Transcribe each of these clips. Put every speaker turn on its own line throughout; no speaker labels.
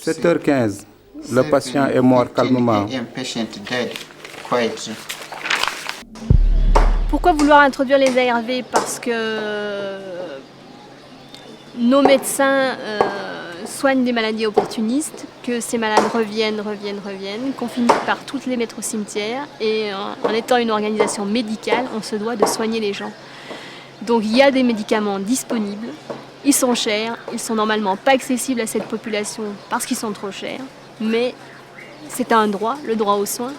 7h15, le patient est mort calmement.
Pourquoi vouloir introduire les ARV? Parce que nos médecins soignent des maladies opportunistes, que ces malades reviennent, qu'on finit par toutes les mettre au cimetière. Et en étant une organisation médicale, on se doit de soigner les gens. Donc il y a des médicaments disponibles, ils sont chers, ils sont normalement pas accessibles à cette population parce qu'ils sont trop chers, mais c'est un droit, le droit aux soins.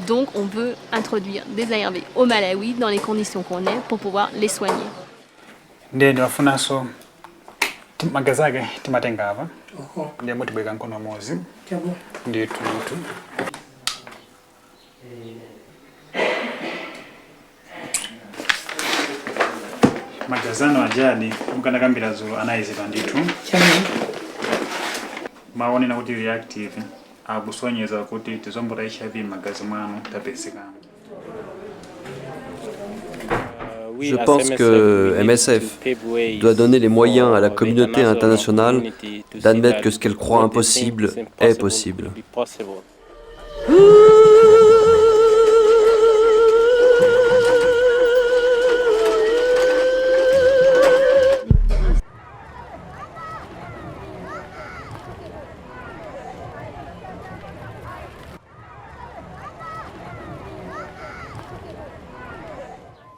Donc on veut introduire des ARV au Malawi dans les conditions qu'on est pour pouvoir les soigner.
Magazage timatenga ava ndiye mutibweka nkono mozi ndiye tumutu magazano ajadi mukanda kambira zulu anayiziva ndithu maoni na kuti reactive akusonyeza kuti tizombota HIV magazi mwanu tapesekana.
Je pense que MSF doit donner les moyens à la communauté internationale d'admettre que ce qu'elle croit impossible est possible.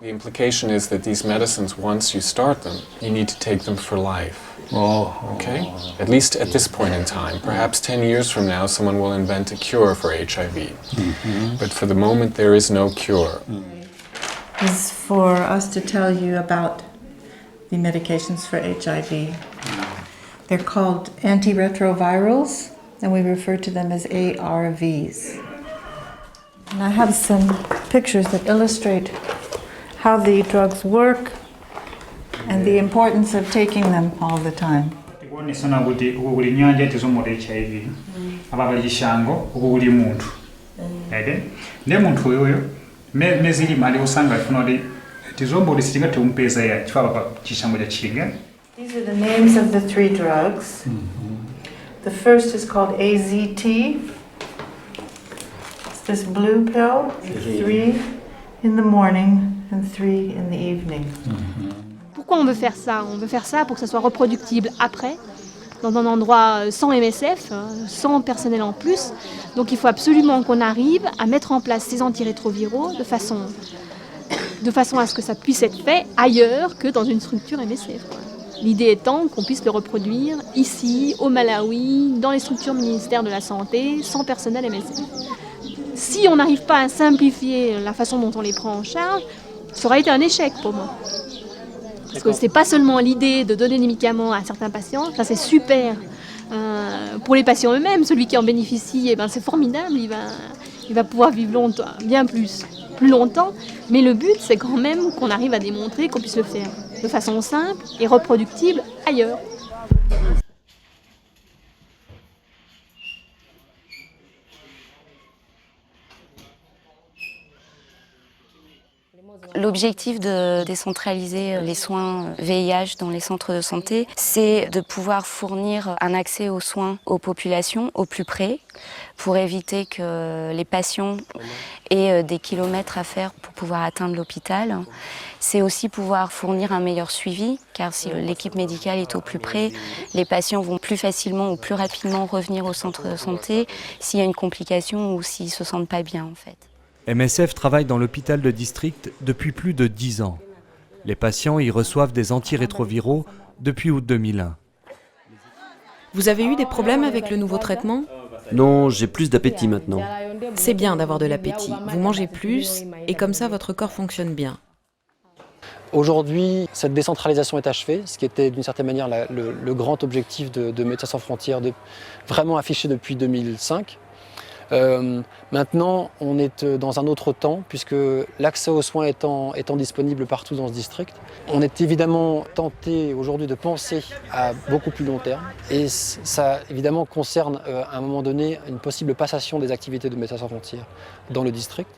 The implication is that these medicines, once you start them, you need to take them for life. Okay? At least at this point in time. Perhaps 10 years from now, someone will invent a cure for HIV. But for the moment, there is no cure.
Is for us to tell you about the medications for HIV. They're called antiretrovirals, and we refer to them as ARVs. And I have some pictures that illustrate how the drugs work and the importance of taking them all the time.
Tikuonesana kuti uku kuli nyanja tizomota HIV apa pali chishango uku kuli munthu ede ndi munthu uyoyo mezili mali osanga ifuna kuti tizomboti sitingathe kumpeza ya chifukwa pa chishango cha chinga.
These are the names of the three drugs. The first is called AZT. It's this blue pill, 3 in the morning and 3 in the evening.
Pourquoi on veut faire ça? On veut faire ça pour que ça soit reproductible après, dans un endroit sans MSF, sans personnel en plus. Donc il faut absolument qu'on arrive à mettre en place ces antirétroviraux de façon à ce que ça puisse être fait ailleurs que dans une structure MSF. L'idée étant qu'on puisse le reproduire ici, au Malawi, dans les structures ministères de la Santé, sans personnel MSF. Si on n'arrive pas à simplifier la façon dont on les prend en charge, ça aura été un échec pour moi. Parce que c'est pas seulement l'idée de donner des médicaments à certains patients, ça c'est super. Pour les patients eux-mêmes, celui qui en bénéficie, eh ben, c'est formidable, il va pouvoir vivre longtemps, bien plus longtemps. Mais le but, c'est quand même qu'on arrive à démontrer qu'on puisse le faire de façon simple et reproductible ailleurs.
L'objectif de décentraliser les soins VIH dans les centres de santé, c'est de pouvoir fournir un accès aux soins aux populations au plus près, pour éviter que les patients aient des kilomètres à faire pour pouvoir atteindre l'hôpital. C'est aussi pouvoir fournir un meilleur suivi, car si l'équipe médicale est au plus près, les patients vont plus facilement ou plus rapidement revenir au centre de santé s'il y a une complication ou s'ils ne se sentent pas bien en fait.
MSF travaille dans l'hôpital de district depuis plus de 10 ans. Les patients y reçoivent des antirétroviraux depuis août 2001.
Vous avez eu des problèmes avec le nouveau traitement?
Non, j'ai plus d'appétit maintenant.
C'est bien d'avoir de l'appétit. Vous mangez plus et comme ça votre corps fonctionne bien.
Aujourd'hui, cette décentralisation est achevée, ce qui était d'une certaine manière le grand objectif de Médecins sans frontières, vraiment affiché depuis 2005. Maintenant, on est dans un autre temps, puisque l'accès aux soins étant disponible partout dans ce district. On est évidemment tenté aujourd'hui de penser à beaucoup plus long terme, et ça évidemment concerne à un moment donné une possible passation des activités de Médecins sans frontières dans le district.